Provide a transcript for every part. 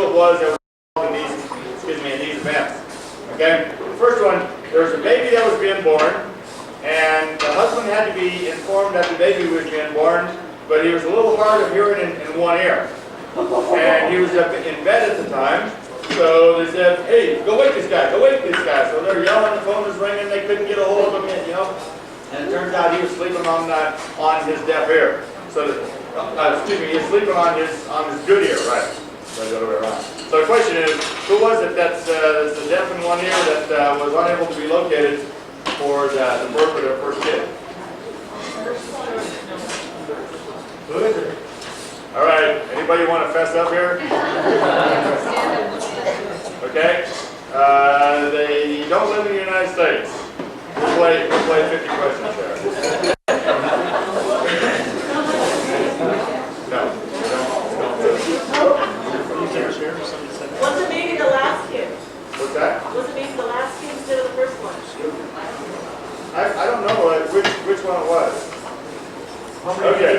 it was that was involved in these events. Okay? The first one, there was a baby that was being born, and the husband had to be informed that the baby was being born, but he was a little hard of hearing in one ear. And he was in bed at the time, so they said, hey, go wake this guy, go wake this guy. So they're yelling, the phone was ringing, they couldn't get a hold of him, you know. And it turns out he was sleeping on his deaf ear. So, excuse me, he was sleeping on his good ear, right? So the other way around. So the question is, who was it that's the deaf in one ear that was unable to be located for the birth of their first kid? Who is it? All right, anybody want to fess up here? Okay. They don't live in the United States. We'll play 50 questions there. No. Was it maybe the last kid? What's that? Was it maybe the last kid instead of the first one? I don't know which one it was. Okay.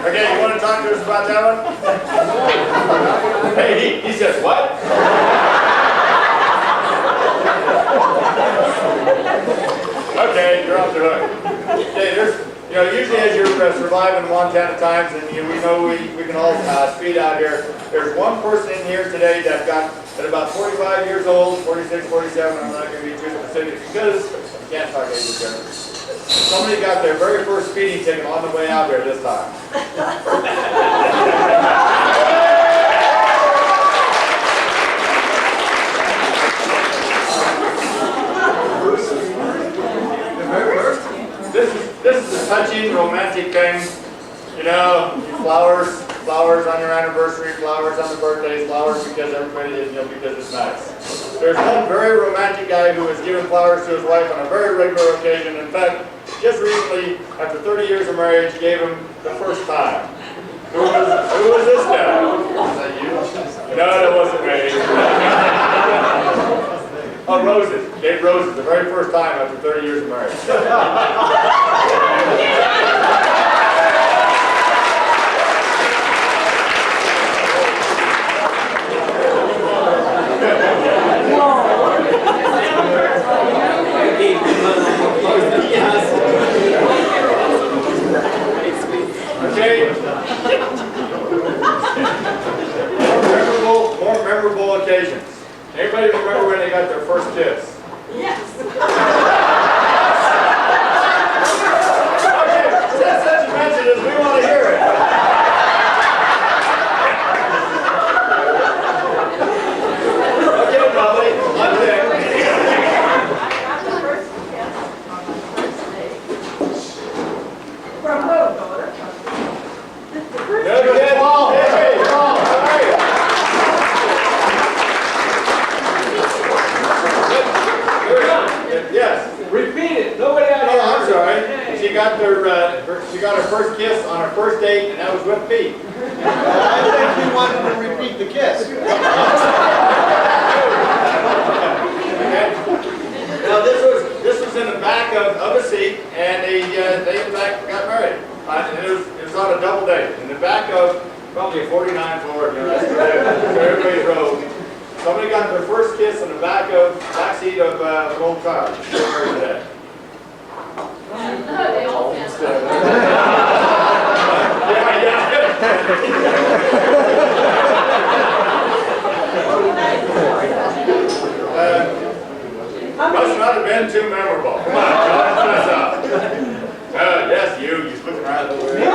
Okay, you want to talk to us about that one? Hey, he says what? Okay, you're off the hook. Okay, there's, usually as you're surviving Montana times, and we know we can all speed out here. There's one person in here today that got at about 45 years old, 46, 47. I'm not going to be too specific because you can't talk age there. Somebody got their very first speeding ticket on the way out here this time. This is a touching, romantic thing. Flowers on your anniversary, flowers on the birthdays, flowers because everybody, because it's nice. There's one very romantic guy who has given flowers to his wife on a very regular occasion. In fact, just recently, after 30 years of marriage, gave him the first time. Who was this guy? Was that you? No, that wasn't me. Oh, roses. Gave roses the very first time after 30 years of marriage. Okay. More memorable occasions. Anybody remember when they got their first kiss? Yes. Okay, since you mentioned it, we want to hear it. Okay, Molly, one thing. From who? Yes. Repeat it. Nobody out here. Oh, I'm sorry. She got her first kiss on her first date, and that was with Pete. I think he wanted to repeat the kiss. Okay. Now this was in the back of a seat, and they in fact got married. And it was on a double date in the back of probably a 49 Ford. Everybody drove. Somebody got their first kiss in the back seat of an old car. Still married today. They all can. Must not have been too memorable. Come on, let's mess up. Yes, you're looking right over there.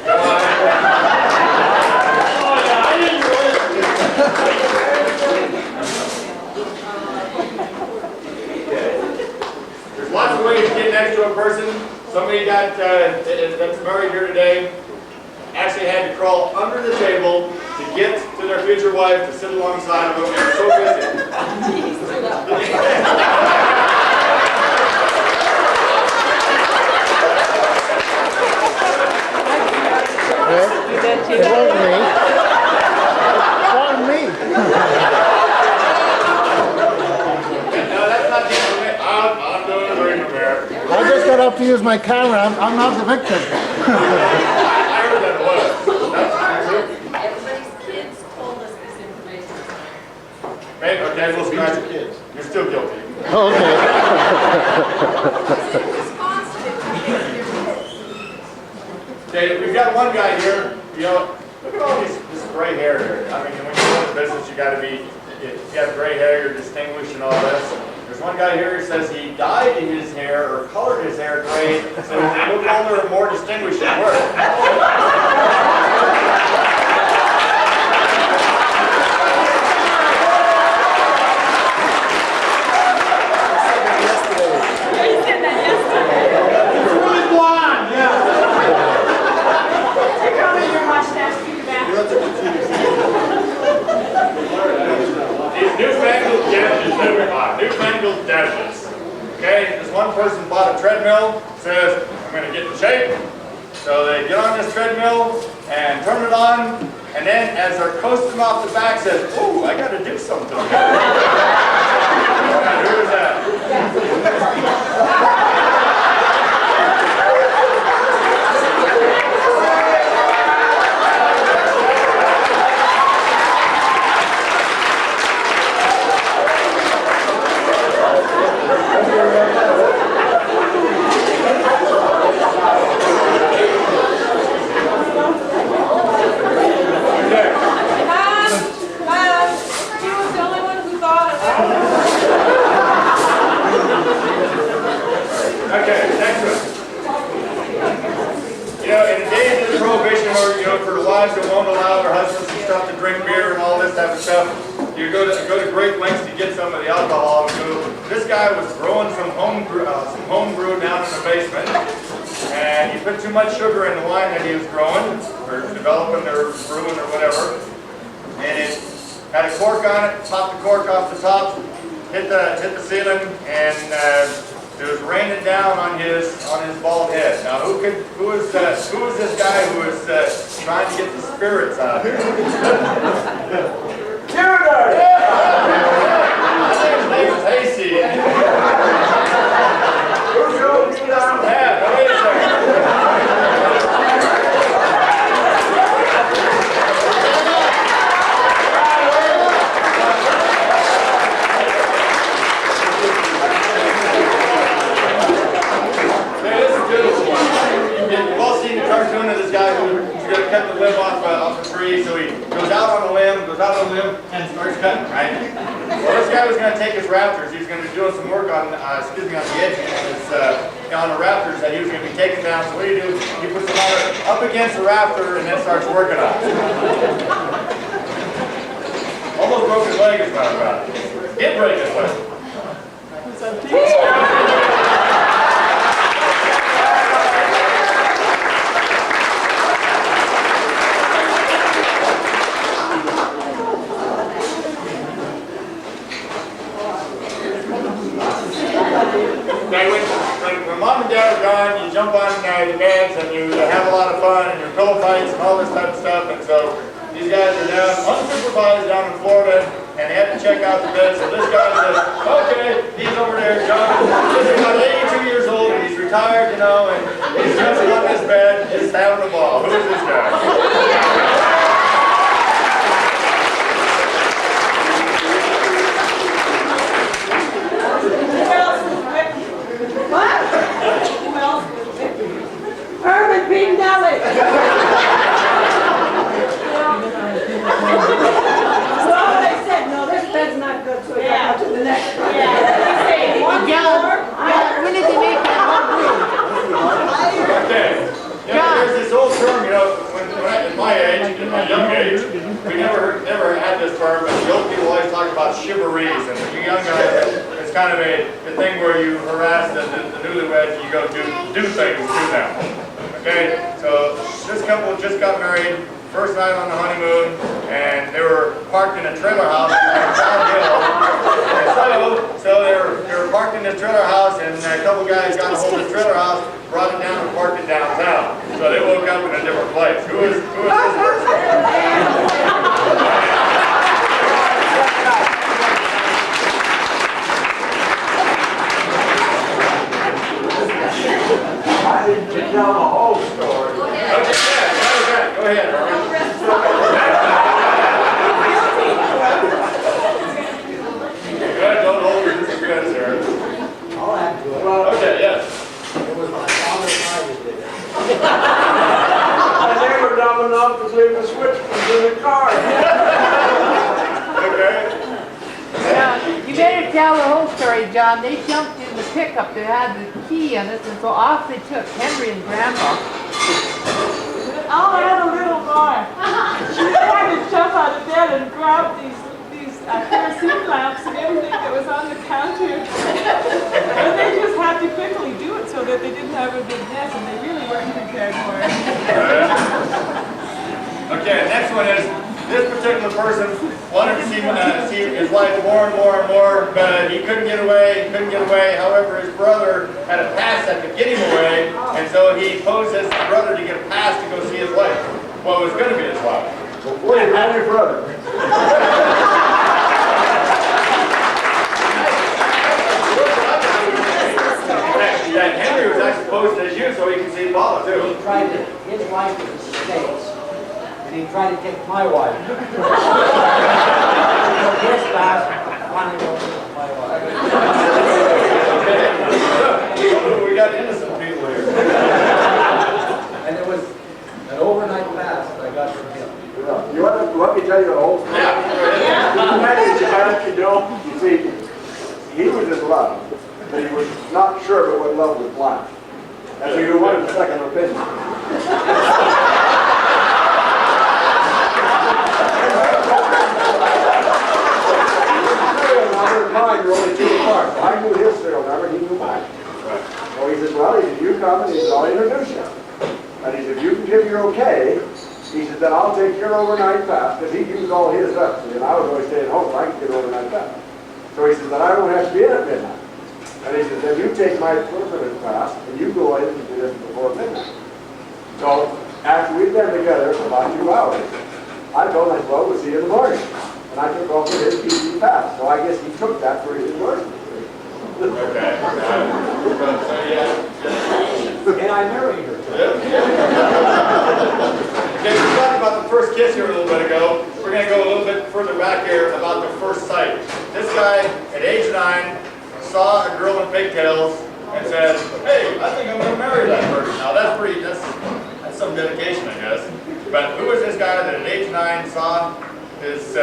Come on. There's lots of ways to get next to a person. Somebody that's married here today actually had to crawl under the table to get to their future wife to sit alongside of them. They were so busy. that you It wasn't me. It wasn't me. No, that's not the information. I'm doing a dream affair. I just got up to use my camera. I'm not the victim. I heard that it was. That's not true. Everybody's kids told us this information. Maybe, okay, we'll scratch it. You're still guilty. Okay. In response to Okay, we've got one guy here, you know, look at all this gray hair here. I mean, when you're in business, you gotta be, if you have gray hair, you're distinguished and all this. There's one guy here who says he dyed his hair or colored his hair gray so he looked older and more distinguished at work. You said that yesterday. Really blonde, yeah. You're growing your mustache too fast. These newfangled gadgets that we buy, newfangled gadgets. Okay, this one person bought a treadmill, says, I'm going to get in shape. So they get on this treadmill and turn it on, and then as they're coasting off the back, says, ooh, I got to do something. Who is that? He was the only one who thought of that. Okay, next one. You know, in the days of the prohibition, or you know, for the wives that won't allow their husbands and stuff to drink beer and all this type of stuff, you go to great lengths to get some of the alcohol. So this guy was growing some homebrew down in the basement, and he put too much sugar in the wine that he was growing, or developing, or brewing, or whatever, and it had a cork on it. Popped the cork off the top, hit the ceiling, and it was raining down on his bald head. Now, who is this guy who is trying to get the spirits out of here? His name is Hasty. Who's going to do that? Yeah, wait a second. You've all seen the cartoon of this guy who's going to cut the limb off a tree, so he goes out on a limb, and starts cutting, right? Well, this guy was going to take his rafters. He was going to be doing some work on, on the edge on the rafters that he was going to be taking down. So what do? He puts the ladder up against the rafter and then starts working on it. Almost broke his leg, as a matter of fact. Did break his leg. Okay, when mom and dad are gone, you jump on the beds and you have a lot of fun and your pillow fights and all this type of stuff. And so these guys are down unsupervised down in Florida, and they had to check out the bed. So this guy says, okay, he's over there, John. He's about 82 years old and he's retired, you know, and he's jumping on this bed, just having a ball. Who is this guy? Herman P. Nelly. Well, they said, no, this bed's not good, so we got to the next one. Yeah. Say, one more. We need to make that one Okay. You know, there's this old term, you know, when at my age, in my young age, we never had this term, but the old people always talk about chivalries, and the young guys, it's kind of a thing where you harass the newlyweds and you go do things to them. Okay, so this couple just got married, first night on the honeymoon, and they were parked in a trailer house downhill. So they were parked in this trailer house, and a couple guys got a hold of the trailer house, brought it down and parked it downtown. So they woke up in a different place. Who is this tell the whole story, John, they jumped in the pickup that had the key in it, and so off they took, Henry and Grandma. Oh, I had a little boy. She had to jump out of bed and grab these kerosene lamps and everything that was on the counter. And they just had to quickly do it so that they didn't have a big mess, and they really weren't prepared for it. Okay, next one is, this particular person wanted to see his wife more and more and more, but he couldn't get away, However, his brother had a pass that could get him away, and so he posed as his brother to get a pass to go see his wife. Well, it was going to be his wife. Before you had your brother. That Henry was actually posed as you so he can see Paula too. He tried to, his wife was in the States, and he tried to take my wife. So his fast, finally goes to my wife. We got innocent people here. And it was an overnight fast I got from him. You let me tell you the whole story? You see, he was in love, but he was not sure about what love was like. And so you wanted a second opinion. Mine were only 2 apart. So I knew his serial number, he knew mine. So he said, well, he said, you come, and he said, I'll introduce you. And he said, you can give your okay. He said, then I'll take your overnight pass, because he used all his up. And I was always staying home, so I could get overnight pass. So he said, then I don't have to be in at midnight. And he said, then you take my permanent pass, and you go in and do this before midnight. So after we'd been together for about 2 hours, I told him, well, we'll see you in the morning. And I took off with his PC pass. So I guess he took that for his endorsement. Okay. And I married her. Okay, we talked about the first kiss here a little bit ago. We're going to go a little bit further back here about the first sight. This guy, at age 9, saw a girl in pigtails and said, hey, I think I'm going to marry that person. Now that's that's some dedication, I guess. But who was this guy that at age 9 saw his,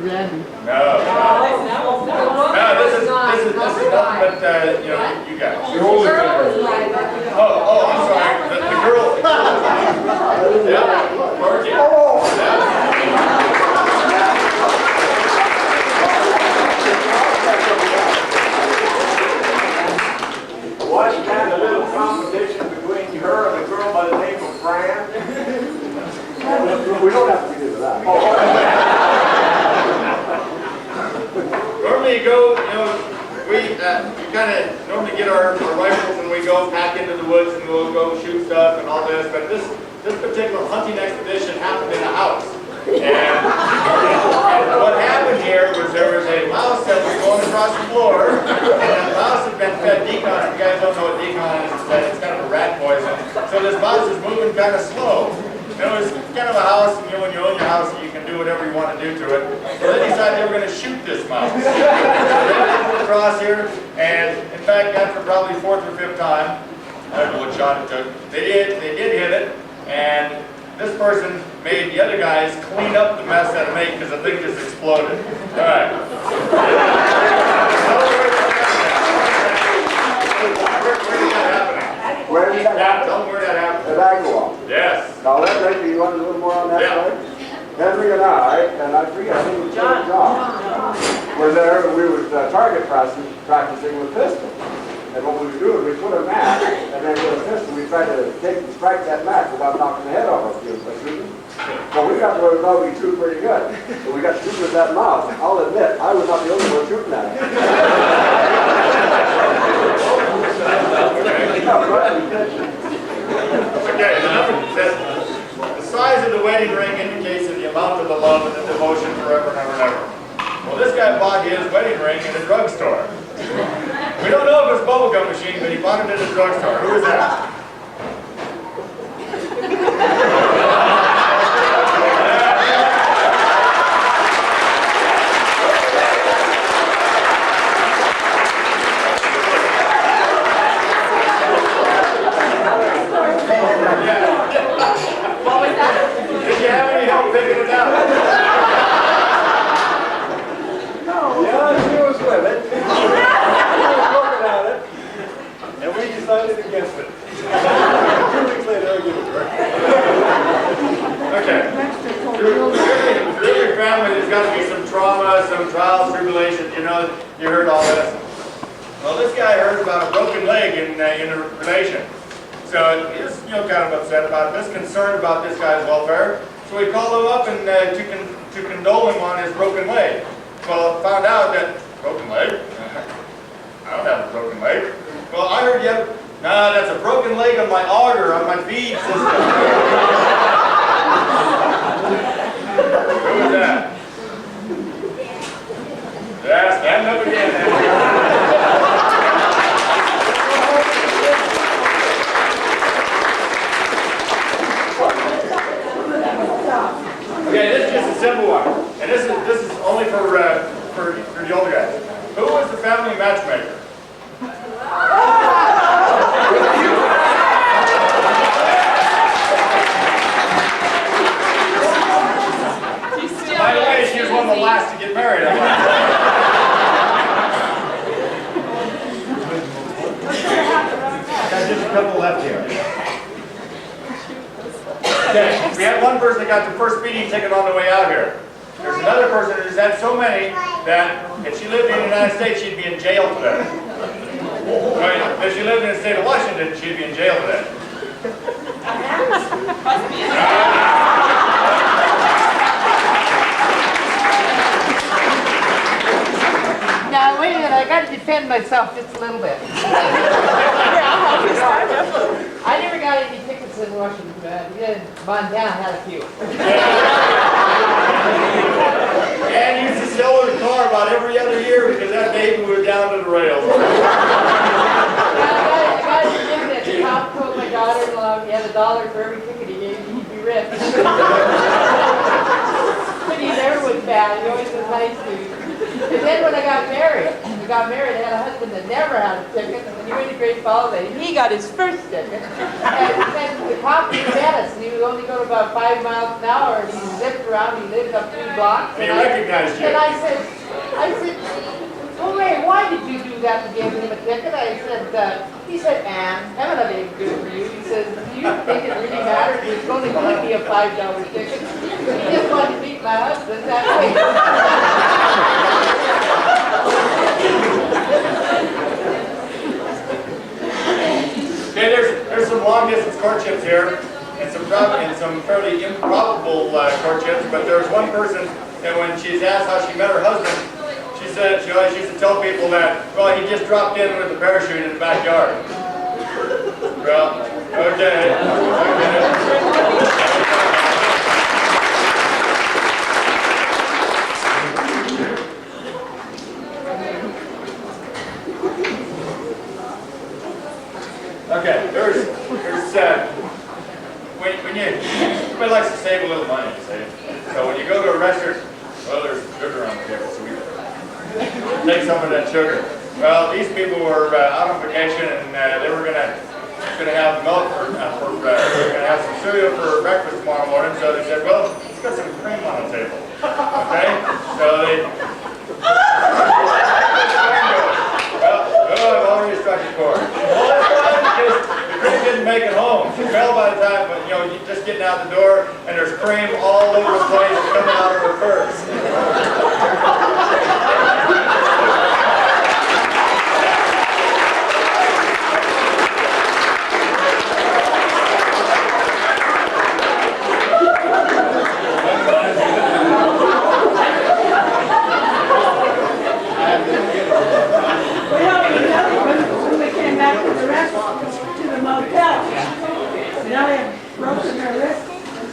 Randy. No, this is nothing but, you guys. Oh, I'm sorry, the girl. Yeah, Margie. Yeah. Was kind of a little competition between her and a girl by the name of Fran? We don't have to get into that. Normally you go, we kind of normally get our rifles and we go back into the woods and we'll go shoot stuff and all this, but this particular hunting expedition happened in a house. And what happened here was there was a mouse that was going across the floor, and the mouse had been fed decon. If you guys don't know what decon is, it's kind of a rat poison. So this mouse is moving kind of slow. It was kind of a house, and when you own your house, you can do whatever you want to do to it. So they decided they were going to shoot this mouse. So they went across here, and in fact, after probably 4th or 5th time, I don't know what shot it took, they did hit it, and this person made the other guys clean up the mess that it made because the thing just exploded. All right. Where did that happen? Tell them where that happened. At Agawam. Yes. Now that right, do you want a little more on that side? Henry and I forget, I think it was John, were there, we were target practicing with pistols. And what we would do is we put a match, and then with a pistol we tried to strike that match without knocking the head off of you. So we got to where we thought we shoot pretty good. So we got to shoot with that mouse. I'll admit, I was not the only one shooting at it. Okay, the size of the wedding ring indicates the amount of the love and the devotion forever and ever and ever. Well, this guy bought his wedding ring in a drugstore. We don't know if it's a bubblegum machine, but he bought it in a drugstore. Who is that? What was that? Did you have any help picking it out? got to be some trauma, some trials, tribulations, you know, you heard all this. Well, this guy heard about a broken leg in a relation. So he was, you know, kind of upset about this, concerned about this guy's welfare. So we called him up and to condole him on his broken leg. Well, found out that, broken leg? I don't have a broken leg. Well, I heard you have, nah, that's a broken leg on my auger, on my feed system. Who was that? Yeah, stand up again. Okay, this is just a simple one, and this is only for the older guys. Who was the family matchmaker? By the way, she was one of the last to get married. Got just a couple left here. Okay, we had one person that got the first speeding ticket on the way out here. There's another person who's had so many that if she lived in the United States, she'd be in jail today. Right? If she lived in the state of Washington, she'd be in jail today. Now, wait a minute, I got to defend myself just a little bit. I never got any tickets in Washington. Montana had a few. And used to sell her car about every other year because that baby was down to the rails. I got to admit that the cop told my daughter-in-law he had $1 for every ticket he gave me, he'd be rich. But he never was bad, he always was nice to me. And then when I got married, I had a husband that never had a ticket, and he went to Great Falls, and he got his first ticket. And then the cop met us, and he was only going about 5 miles an hour, and he zipped around, he lived up 3 blocks. And he recognized you. And I said, well, Ray, why did you do that to give him a ticket? I said, he said, Ann, I'm not being good for you. He says, do you think it really matters? It's only going to be a $5 ticket. He just wanted to meet my husband that way. Okay, there's some long distance courtships here, and some fairly improbable courtships. But there was one person that when she's asked how she met her husband, she said she always used to tell people that, well, he just dropped in with a parachute in the backyard. Well, okay. Okay, there's when you, everybody likes to save a little money, you see. So when you go to a restaurant, well, there's sugar on the table, so we take some of that sugar. Well, these people were out on vacation, and they were gonna have milk they were gonna have some cereal for breakfast tomorrow morning. So they said, well, let's get some cream on the table. Okay, so they. Well, I've already struck a chord. The cream didn't make it home. She fell by the time, but you know, you're just getting out the door, and there's cream all over the place coming out of her purse.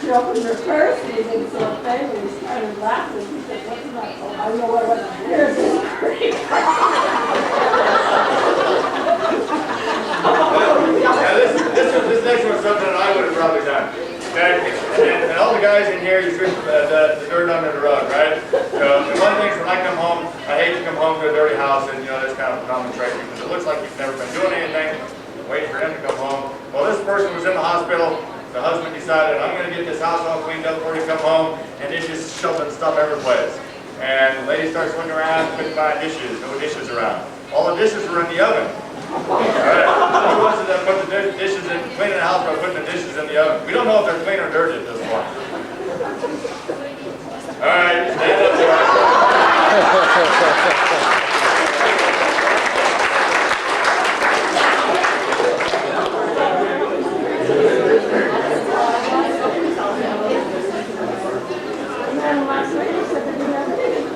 She opened her purse, and he did the thing, and he started laughing. He said, what's the matter? Oh, I know what it was. Here's this cream. This next one's something that I would have probably done. Okay? And all the guys in here, you sweep the dirt under the rug, right? So, and one of the things when I come home, I hate to come home to a dirty house, and you know, that's kind of a common trait because it looks like you've never been doing anything, waiting for him to come home. Well, this person was in the hospital. The husband decided, I'm going to get this house all cleaned up before you come home, and they just shoving stuff every place. And the lady starts looking around, couldn't find dishes, no dishes around. All the dishes were in the oven. All right. Who wants to put the dishes in, cleaning the house by putting the dishes in the oven? We don't know if they're clean or dirty at this point. All right, stand up there.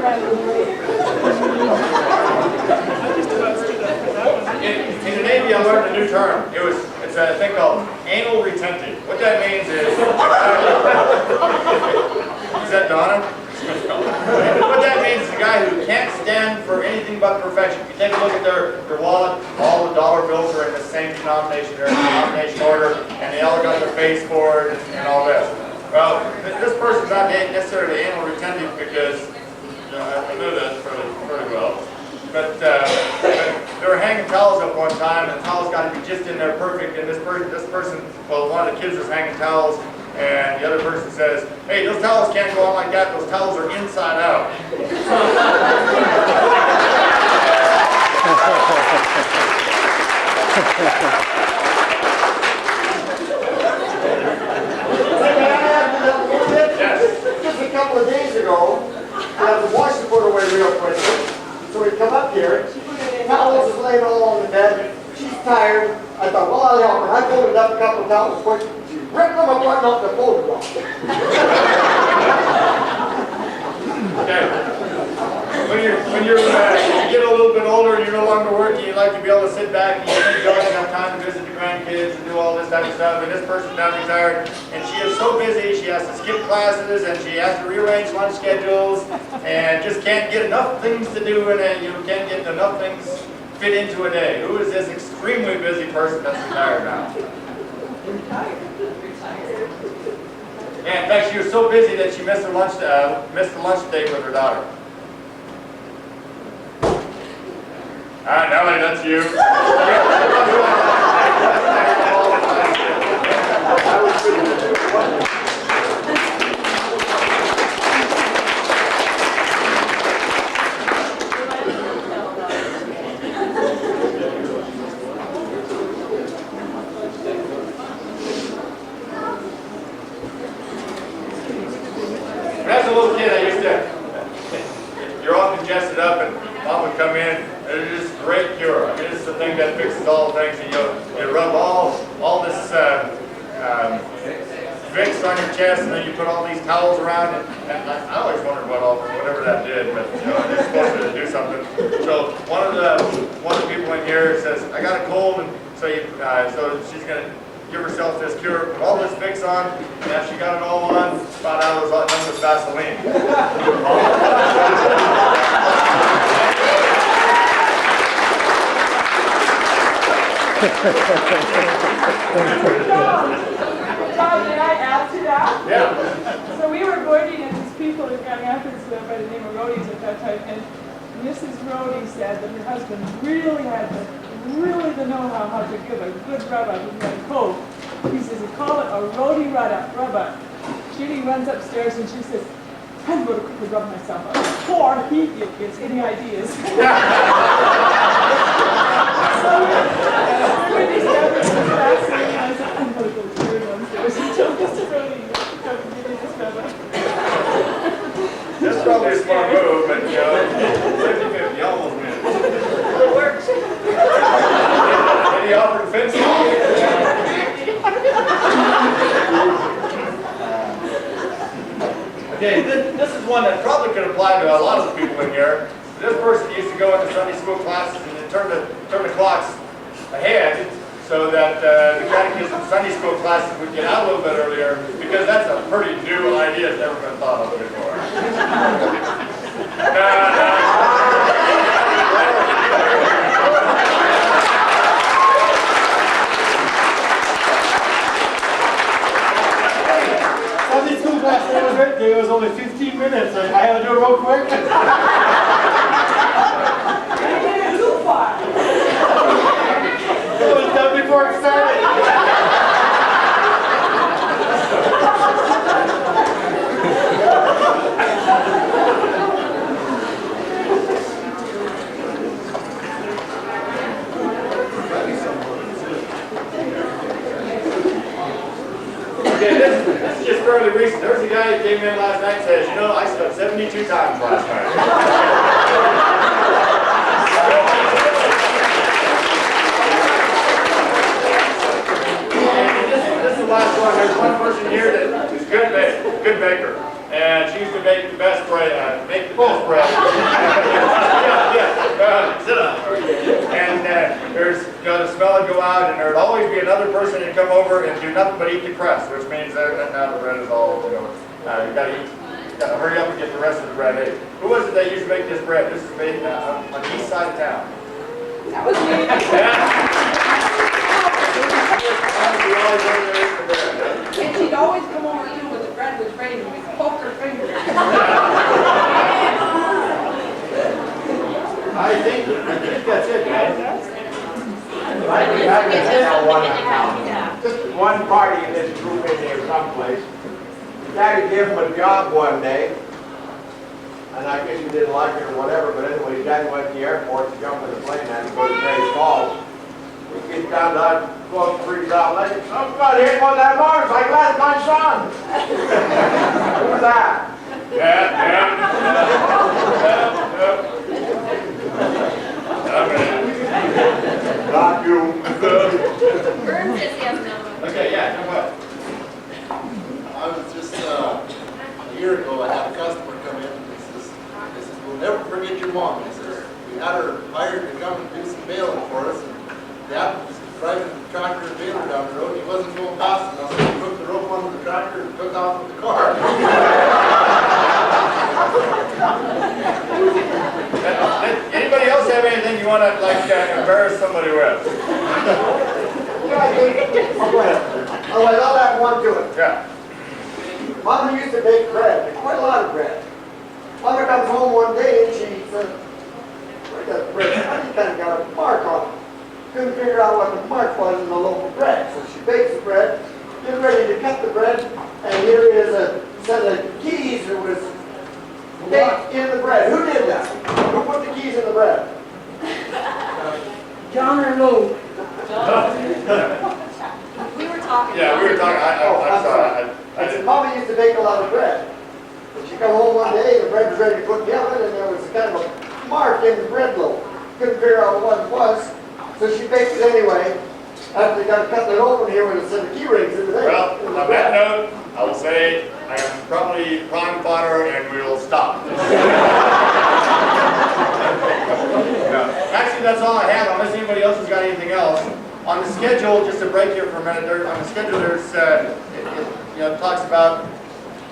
ran away. In the Navy, I learned a new term. It's a thing called anal retentive. What that means is that Donna? What that means is a guy who can't stand for anything but perfection. If you take a look at their wallet, all the dollar bills are in the same denomination, they're in denomination order, and they all got their face for it and all this. Well, this person's not necessarily anal retentive because I knew that pretty well. But they were hanging towels up one time, and the towels got to be just in there perfect. And this person, well, one of the kids was hanging towels, and the other person says, "Hey, those towels can't go on like that. Those towels are inside out." Just a couple of days ago, I had to wash the foot away real quick. So we come up here, towels is laying all on the bed. She's tired. I thought, well, I'll help her. I folded up a couple of towels quick. She ripped them apart and off the folded off. Okay. When you get a little bit older and you're no longer working, you like to be able to sit back and you don't have time to visit the grandkids and do all this type of stuff. And this person's now retired, and she is so busy, she has to skip classes and she has to rearrange lunch schedules and just can't get enough things to do in a, can't get enough things fit into a day. Who is this extremely busy person that's retired now? Yeah, in fact, she was so busy that she missed the lunch date with her daughter. Nellie, that's you. When I was a little kid, you're all congested up and Mom would come in, and it's just a great cure. I mean, it's the thing that fixes all things. And you rub all this Vicks on your chest, and then you put all these towels around. And I always wondered whatever that did, but it's supposed to do something. So one of the people in here says, "I got a cold," and so she's gonna give herself this cure, put all this Vicks on, and after she got it all on, found out it was all done with Vaseline. John, did I add to that? Yeah. So we were boarding and these people who got after by the name of Roadies at that time, and Mrs. Roadie said that her husband really had the know-how how to give a good rub-up when he had a cold. He says, he called it a roadie rub-up. Judy runs upstairs and she says, "I'm going to quickly rub myself up before he gets any ideas." So we discovered this fascinating. I said, "I'm going to go to her downstairs until Mr. Roadie comes and give me this rub-up." That's probably a smart move, but 50-50, almost minutes. It works. And he offered fencing. Okay, this is one that probably could apply to a lot of the people in here. This person used to go into Sunday school classes and then turn the clocks ahead so that the catechism Sunday school classes would get out a little bit earlier, because that's a pretty new idea that's never been thought of before. Sunday school class it was only 15 minutes. I had to do it real quick. Too far. It was done before it started. Okay, this is just fairly recent. There was a guy who came in last night and says, I slept 72 times last night. And this is the last one. There's one person here that is good baker. And and she used to make the best bread. Sit down. And there's, the smell would go out, and there'd always be another person who'd come over and do nothing but eat the crust, which means that now the bread is all, you gotta eat. You gotta hurry up and get the rest of the bread. Hey, who was it that used to make this bread? This is made on the east side of town. That was me. And she'd always come over too when the bread was ready and we'd poke her finger. I think that's it, guys. Just one party in this group in here someplace. Daddy gave him a job one day, and I guess he didn't like it or whatever, but anyway, Daddy went to the airport to jump in the plane and go to Greyn Falls. We get down to that close to Freeze Out Lake. Somebody hit one of that motorcycle, that's my son. Who's that? Not you. Vern says he has another one. Okay, yeah, come on. I was just, a year ago, I had a customer come in and he says, we'll never forget your mom. He says, we had her hired to come and do some baling for us. And Dad was driving the tractor and baler down the road. He wasn't going fast enough, so he took the rope onto the tractor and took off with the car. Anybody else have anything you want to embarrass somebody with? Otherwise, I'll add one to it. Yeah. Mother used to bake bread, quite a lot of bread. Mother comes home one day and she said, "Where's that bread? I just kind of got a mark on it." Couldn't figure out what the mark was in the loaf of bread. So she bakes the bread, gets ready to cut the bread, and here is a set of keys that was baked in the bread. Who did that? Who put the keys in the bread? John or Lou? We were talking. Yeah, we were talking. I'm sorry. I said, Mama used to bake a lot of bread. And she come home one day, the bread was ready to put in the oven, and there was kind of a mark in the bread loaf. Couldn't figure out what it was, so she baked it anyway. After they got cutting it open here with a set of key rings in the day. Well, on that note, I will say I am probably prime fodder, and we will stop. Actually, that's all I have, unless anybody else has got anything else. On the schedule, just to break here for a minute, on the schedule there's, it talks about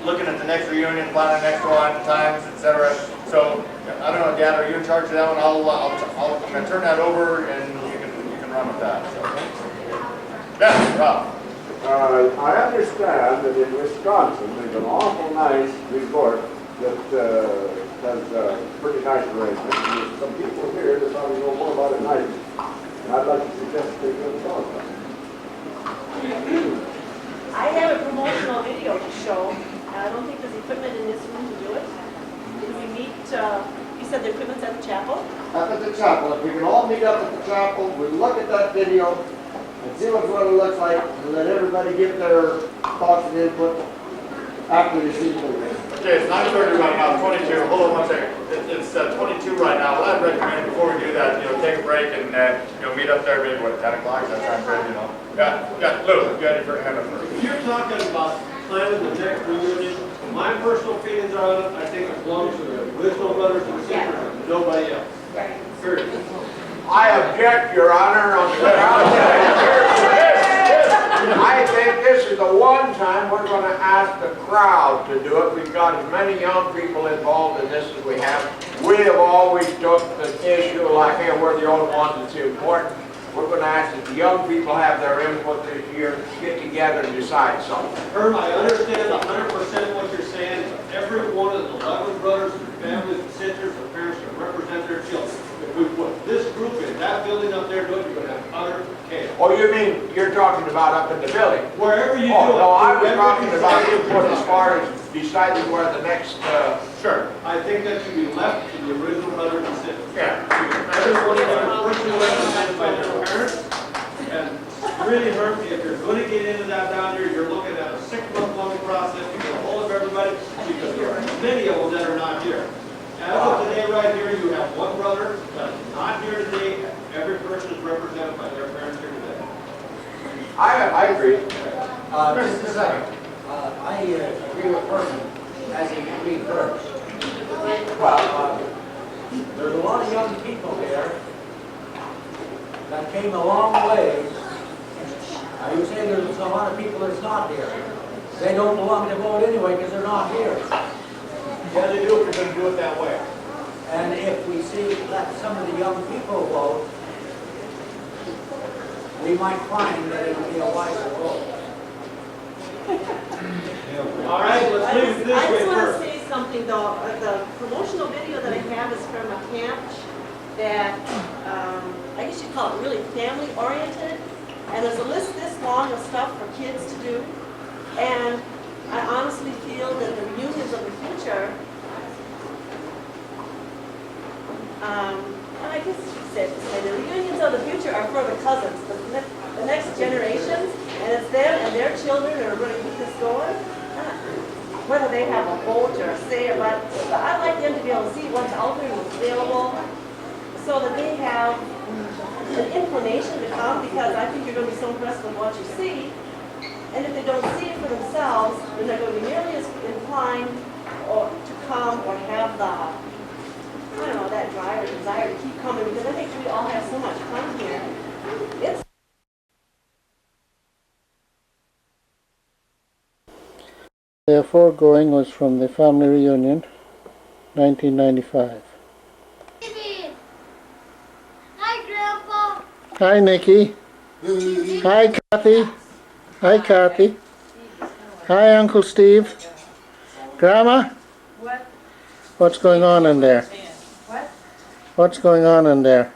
looking at the next reunion, planning the next one, times, etc. So, I don't know, Dad, are you in charge of that one? I'm going to turn that over, and you can run with that. So. Yeah, Rob. I understand that in Wisconsin, there's an awful nice resort that has pretty nice arrangements. There's some people here that probably know more about it than I do. And I'd like to suggest they go to talk about it. I have a promotional video to show. I don't think there's equipment in this room to do it. Can we meet, you said the equipment's at the chapel? Up at the chapel. If we can all meet up at the chapel, we'll look at that video and see what it looks like, and let everybody give their thoughts and input after they see the video. Okay, it's 9:30 right now, 22. Hold on one second. It's 22 right now. What I'd recommend before we do that, take a break and meet up there maybe what 10 o'clock. That sounds good, Yeah, Lou, you got your hand up first. If you're talking about planning the next reunion, my personal feelings on it, I think it belongs to the original brothers and sisters and nobody else. Period. I object, Your Honor, on the I think this is the one time we're going to ask the crowd to do it. We've got as many young people involved in this as we have. We have always took the issue like, hey, we're the only ones that's important. We're going to ask that the young people have their input this year, get together and decide something. Herm, I understand 100% what you're saying. Every one of the 11 brothers and families and sisters and parents can represent their children. If we put this group in that building up there, you're going to have utter chaos. Oh, you mean you're talking about up in the building? Wherever you do Oh, it. no, I was talking about input as far as deciding where the next, Sure. I think that should be left to the original brothers and sisters. Yeah. Everyone is personally represented by their parents. And really, Herb, if you're going to get into that down here, you're looking at a 6-month-long process to get a hold of everybody, because there are many of them that are not here. As of today, right here, you have one brother that is not here today. Every person is represented by their parents here today. I agree. Just a second. I agree with Herman. as he reversed. Well, there's a lot of young people here that came a long way. Now you say there's a lot of people that's not here. They don't belong to vote anyway because they're not here. Yeah, they do if you're gonna do it that way. And if we see let some of the young people vote, we might find that it would be a wiser vote. All right, let's leave it this I way just want to first. say something though. The promotional video that I have is from a camp that, I guess you'd call it really family oriented. And there's a list this long of stuff for kids to do. And I honestly feel that the reunions of the future, and I guess you should say the reunions of the future are for the cousins, the next generations, and it's them and their children that are going to keep this going. Whether they have a vote or a say about it, but I'd like them to be able to see what's out there and what's available, so that they have an inclination to come, because I think you're going to be so impressed with what you see. And if they don't see it for themselves, then they're going to be nearly as inclined to come or have the, I don't know, that drive or desire to keep coming, because I think we all have so much fun here. It's The foregoing was from the family reunion, 1995. Hi, Grandpa. Hi, Nikki. Hi, Kathy. Hi, Kathy. Hi, Uncle Steve. Grandma? What? What's going on in there? What? What's going on in there?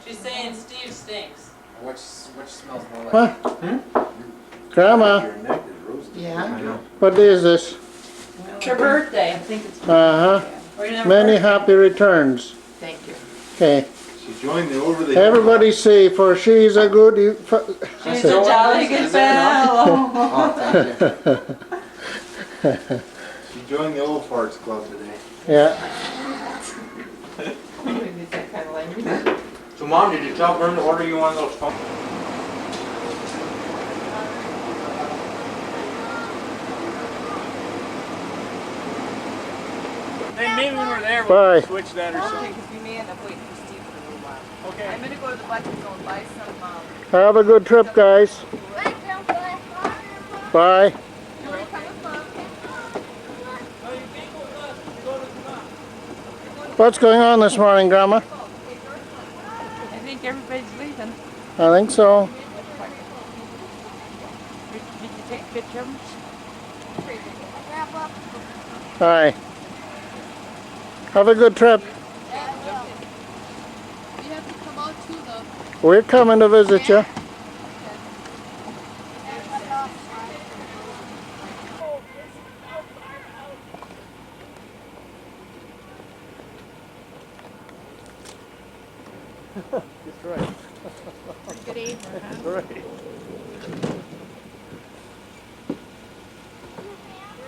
She's saying Steve stinks. Which smells more like? What? Grandma? Yeah. What day is this? It's her birthday. I think it's. Uh-huh. We're gonna have a Many birthday. happy returns. Thank you. Okay. She joined the over the. Everybody say, for she's a good... She's a jolly good fellow. Oh, thank you. She joined the old farts club today. Yeah. So Mom, did you tell Vern to order you one of those phones? Then maybe when we're there, Bye. we'll switch that or something. Because we may end up waiting for Steve for a little while. Okay. I'm gonna go to the Black and Go and buy some, Have a good trip, guys. Bye, Grandpa. Bye. You want to come with Mom? What's going on this morning, Grandma? I think everybody's leaving. I think so. Did you take a picture of them? Grandpa. Hi. Have a good trip. Yeah, well. You have to come out too, though. We're coming to visit you. That's right. Good evening. That's right.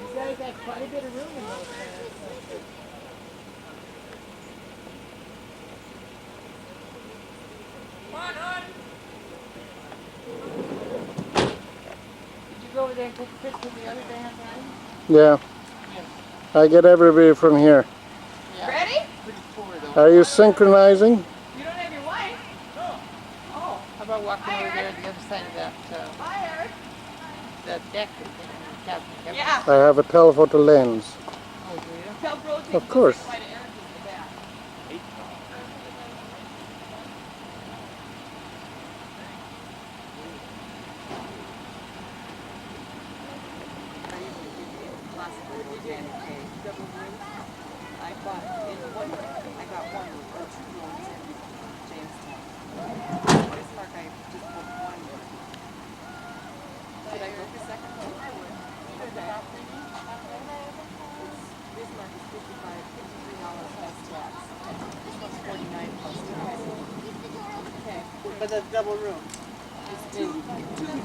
You guys have quite a bit of room in those Did you go over there and take a picture of the other day on time? Yeah. I get everybody from here. Ready? Pretty poor though. Are you synchronizing? You don't have your wife? Oh. How about walking over there on the other side of that, Bye, Eric. the deck and cabin? Yeah. I have a telephoto lens. Oh, do you? Tell Brody. Of course. Bye to Eric in the back. I bought in one, I got one or two rooms in Jamestown. This park, I just booked one room. Should I book a second one? I would. Bismarck is $53 plus tax. This one's $49 plus tax. Okay, but the double room. It's two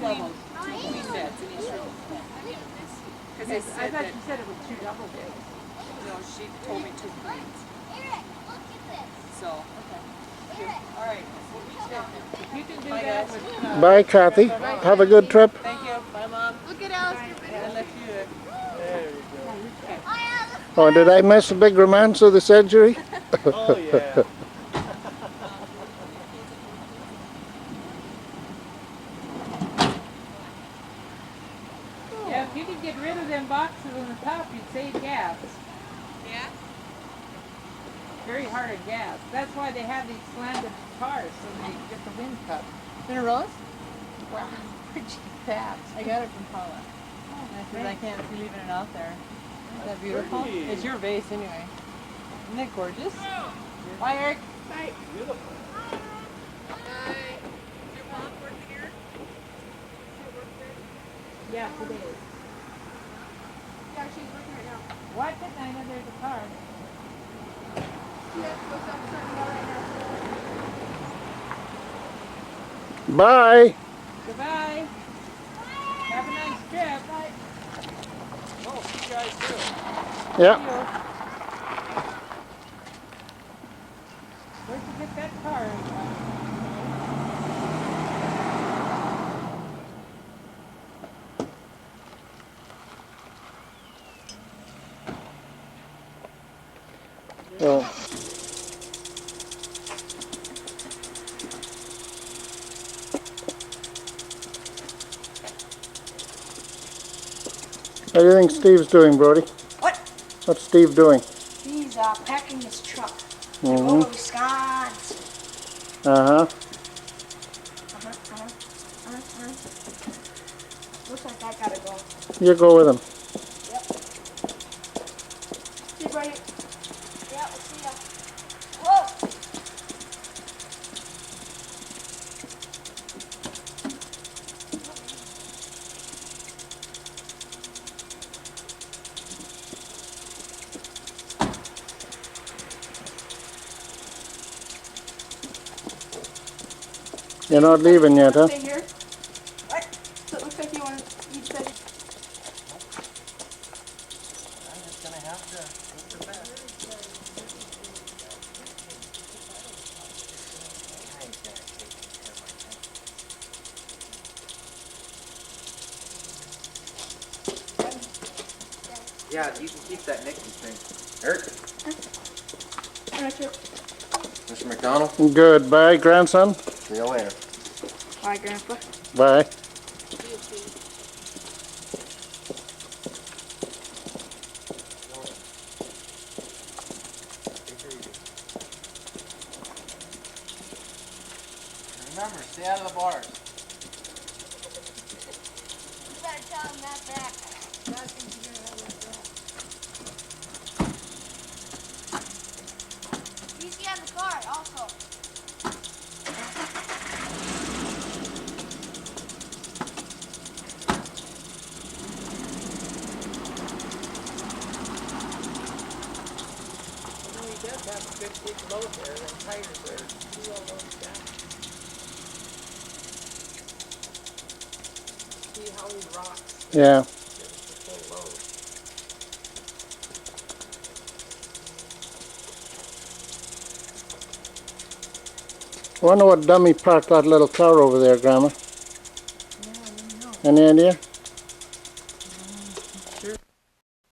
doubles, two queen beds in each room. Because they said that, you said it was 2 double beds. no, she told me 2 queens. Eric, look at this. So, okay. All right, we'll reach down there. If you can do Bye, that guys. with, Bye, Kathy. Have a good trip. Thank you. Bye, Mom. Look at Alistair. I left you. There you go. Oh, did I miss a big romance of the century? Oh, yeah. Yeah, if you could get rid of them boxes on the top, you'd save gas. Yeah? Very hard on gas. That's why they have these slanted cars, so they get the wind cut. In a rose? Wow, pretty fast. I got it from Paula. Because I can't see leaving it out there. Isn't that beautiful? pretty. It's your vase anyway. Isn't it gorgeous? Bye, Eric. Bye. Beautiful. Your mom working here? Yeah, today. Yeah, she's working right now. Why couldn't I know there's a car? Bye. Goodbye. Have a nice trip. Oh, you guys too. Yeah. Where'd you get that car? Oh. How do you think Steve's doing, Brody? What? What's Steve doing? He's packing his truck. Mm-hmm. Over Wisconsin. Uh-huh. Looks like I gotta go. You go with him. See you, buddy. Yeah, we'll see ya. Whoa! You're not leaving yet, huh? Stay here. What? So it looks like you said. I'm just gonna have to go to bed. Yeah, you can keep that Nixon thing. Eric? Mr. McDonald? Good. Bye, grandson. See you later. Bye, Grandpa. Bye. Remember, stay out of the bars. You better tell him that back. Easy on the car, also. He does have a good big load there. The tires are 2 loads down. See how he rocks Yeah. the full load. I wonder what dummy parked that little car over there, Grandma. Yeah, I don't know. Any idea?